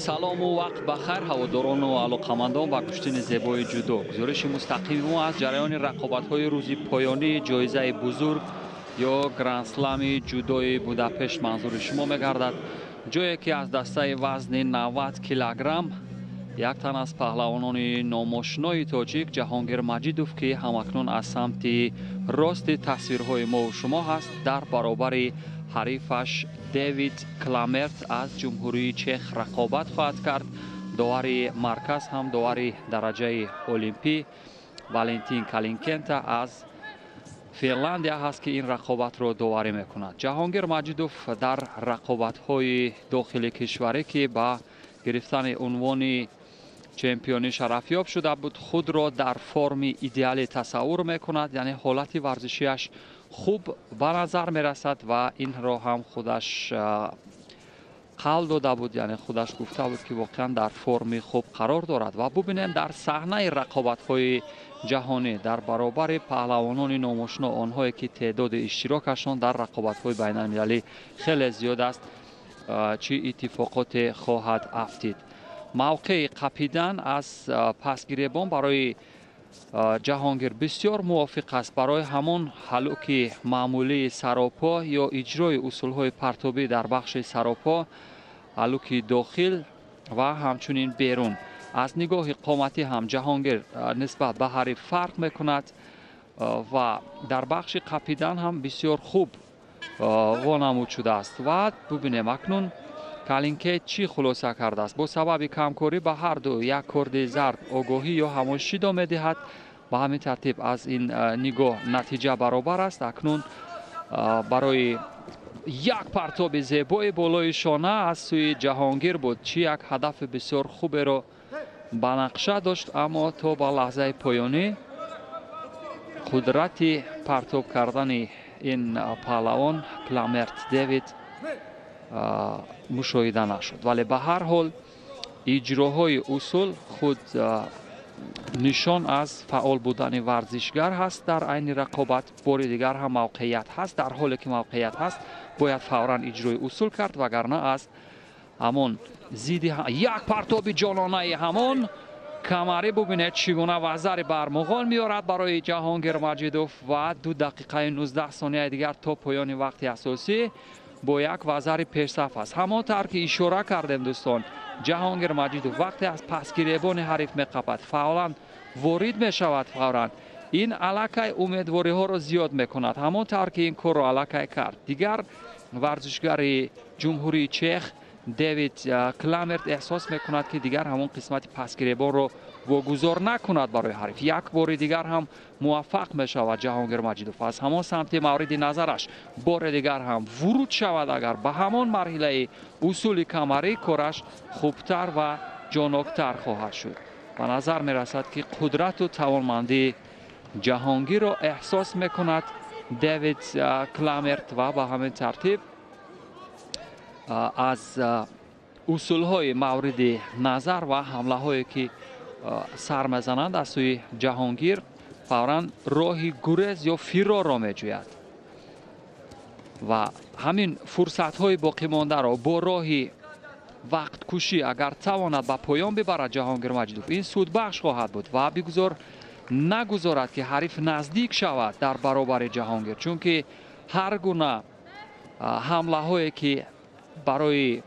салому вақт бахайр ҳаводорону алоқамандон ба куштини зебои ҷудо. гузориши мустақими мо аз ҷараёни рақобатҳои рӯзи поёнии ҷоизаи бузург ё гранд-слами ҷудои Будапешт манзури шумо мегардад. ҷое ки аз дастаи вазни 90 килограмм як тан аз паҳлавонони номошинои тоҷик Ҷаҳонгир Маҷидов ки ҳамакнун аз самти рости тасвирҳои мову шумо ҳаст, дар баробари ҳарифаш Дэвид Кламерт аз ҷумҳурии Чех рақобат хоҳад кард. довари марказ ҳам довари дараҷаи олимпӣ Валентин Калинкента аз Финляндия ҳаст ки ин рақобатро доварӣ мекунад. Ҷаҳонгир Маҷидов дар рақобатҳои дохили кишварӣ ки ба гирифтани унвони чемпионӣ шарафёб шуда буд, худро дар форми идеалӣ тасаввур мекунад, яъне ҳолати варзишиаш хуб ба назар мерасад ва инро ҳам худаш қавл дода буд, яъне худаш гуфта буд ки воқеан дар форми хуб қарор дорад. ва бубинем дар саҳнаи рақобатҳои ҷаҳонӣ дар баробари паҳлавонони номошино, онҳое ки теъдоди иштирокашон дар рақобатҳои байналмилалӣ хеле зиёд аст, чӣ иттифоқоте хоҳад афтид. мавқеи қапидан аз пасгиребон барои Ҷаҳонгир бисёр мувофиқ аст барои ҳамон ҳалуки маъмулии саропо ё иҷрои усулҳои партобӣ дар бахши саропо, ҳалуки дохил ва ҳамчунин берун. аз нигоҳи қоматӣ ҳам Ҷаҳонгир нисбат ба ҳариф фарқ мекунад ва дар бахши қапидан ҳам бисёр хуб вонамуд шудааст. ва бубинем акнун Калинкет чӣ хулоса кардааст? бо сабаби камкорӣ ба ҳарду як корди зарб огоҳӣ ё ҳамошидо медиҳад. ба ҳамин тартиб аз ин нигоҳ натиҷа баробар аст. акнун барои як партоби зебои болои шона аз сӯи Ҷаҳонгир буд. чӣ як ҳадафи бисёр хуберо ба нақша дошт, аммо то ба лаҳзаи поёнӣ қудрати партоб кардани ин паҳлавон Кламерт Дэвид мушоҳида нашуд. вале ба ҳар ҳол иҷроҳои усул худ нишон аз фаъол будани варзишгар ҳаст. дар айни рақобат бори дигар ҳам мавқеият ҳаст. дар ҳоле ки мавқеият ҳаст, бояд фавран иҷрои усул кард, вагарна аз ҳамон зидди як партоби ҷононаи ҳамон камарӣ бубинед чӣ гуна вазари бармуғол меорад барои Ҷаҳонгир Маҷидов. ва 2 дақиқаи 19 сонияи дигар то поёни вақти асосӣ бо як вазари пешсаф аст. ҳамон тавр ки ишора кардем дӯстон, Ҷаҳонгир Маҷидов вақте аз пасгиребони ҳариф меқапад, фаъолан ворид мешавад фавран. ин аллакай умедвориҳоро зиёд мекунад, ҳамон тавр ки ин корро аллакай кард. дигар варзишгари ҷумҳурии Чех Дэвид Кламерт эҳсос мекунад ки дигар ҳамон қисмати пасгиребонро вогузор накунад барои ҳариф. як бори дигар ҳам муваффақ мешавад Ҷаҳонгир Маҷидов аз ҳамон самти мавриди назараш бори дигар ҳам вуруд шавад. агар ба ҳамон марҳилаи усули камарӣ кораш хубтар ва ҷоноктар хоҳад шуд. ба назар мерасад ки қудрату тавонмандии Ҷаҳонгирро эҳсос мекунад Дэвид Кламерт ва ба ҳамин тартиб аз усулҳои мавриди назар ва ҳамлаҳое ки сар мезананд аз сӯи Ҷаҳонгир фавран роҳи гурез ё фирорро меҷӯяд. ва ҳамин фурсатҳои боқимондаро бо роҳи вақткушӣ агар тавонад ба поён бибарад Ҷаҳонгир Маҷидов, ин судбахш хоҳад буд ва бигузор нагузорад ки ҳариф наздик шавад дар баробари Ҷаҳонгир, чунки ҳар гуна ҳамлаҳое ки барои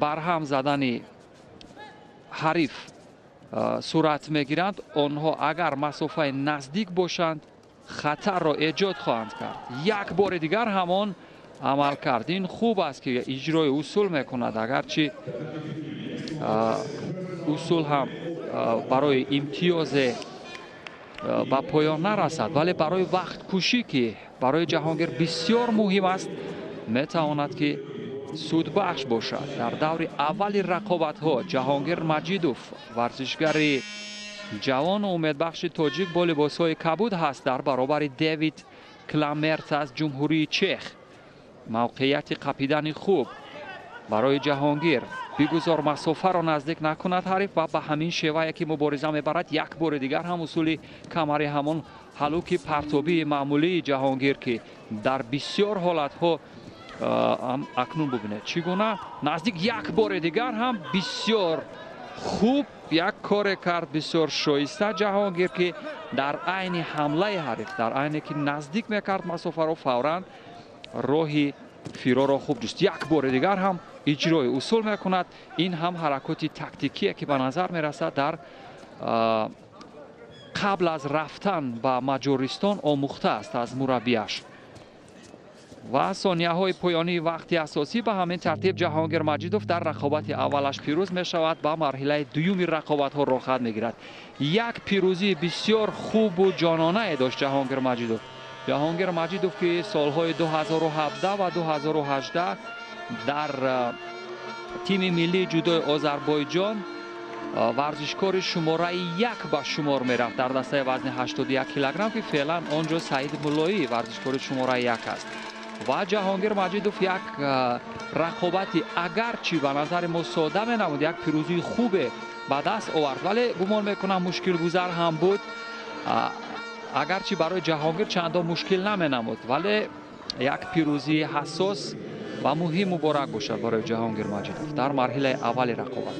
барҳам задани ҳариф сурат мегиранд, онҳо агар масофаи наздик бошанд хатарро эҷод хоҳанд кард. як бори дигар ҳамон амал кард. ин хуб аст ки иҷрои усул мекунад, агарчи усул ҳам барои имтиёзе ба поён нарасад, вале барои вақткушӣ ки барои Ҷаҳонгир бисёр муҳим аст, метавонад ки судбахш бошад. дар даври аввали рақобатҳо Ҷаҳонгир Маҷидов варзишгари ҷавону умедбахши тоҷик бо либосҳои кабуд ҳаст дар баробари Дэвид Кламерт аз ҷумҳурии Чех. мавқеияти қапидани хуб барои Ҷаҳонгир, бигузор масофаро наздик накунад ҳариф ва ба ҳамин шевае ки мубориза мебарад як бори дигар ҳам усули камари ҳамон ҳалуки партобии маъмулии Ҷаҳонгир ки дар бисёр ҳолатҳо акнун бубинед чӣ гуна наздик як бори дигар ҳам бисёр хуб як коре кард бисёр шоиста Ҷаҳонгир ки дар айни ҳамлаи ҳариф дар айне ки наздик мекард масофаро фавран роҳи фирорро хуб ҷуст як бори дигар ҳам иҷрои усул мекунад ин ҳам ҳаракоти тактикие ки ба назар мерасад дар қабл аз рафтан ба Маҷористон омӯхтааст аз мураббияш ва сонияҳои поёнии вақти асосӣ ба ҳамин тартиб Ҷаҳонгир Маҷидов дар рақобати аввалаш пирӯз мешавад ба марҳилаи дуюми рақобатҳо роҳхат мегирад як пирӯзии бисёр хубу ҷононае дошт Ҷаҳонгир Маҷидов Ҷаҳонгир Маҷидов ки солҳои 2017 ва 2018 дар тими миллии ҷудои Озарбойҷон варзишкори шумораи 1 ба шумор мерафт дар дастаи вазни 81 килограмм ки феълан он ҷо Саид Муллоӣ варзишкори шумораи 1 аст ва Ҷаҳонгир Маҷидов як рақобати агарчи ба назари мо сода менамуд як пирӯзии хубе ба даст овард вале гумон мекунам мушкилгузар ҳам буд агарчи барои Ҷаҳонгир чандон мушкил наменамуд вале як пирӯзии ҳассос ва муҳим муборак бошад барои Ҷаҳонгир Маҷидов дар марҳилаи аввали рақобат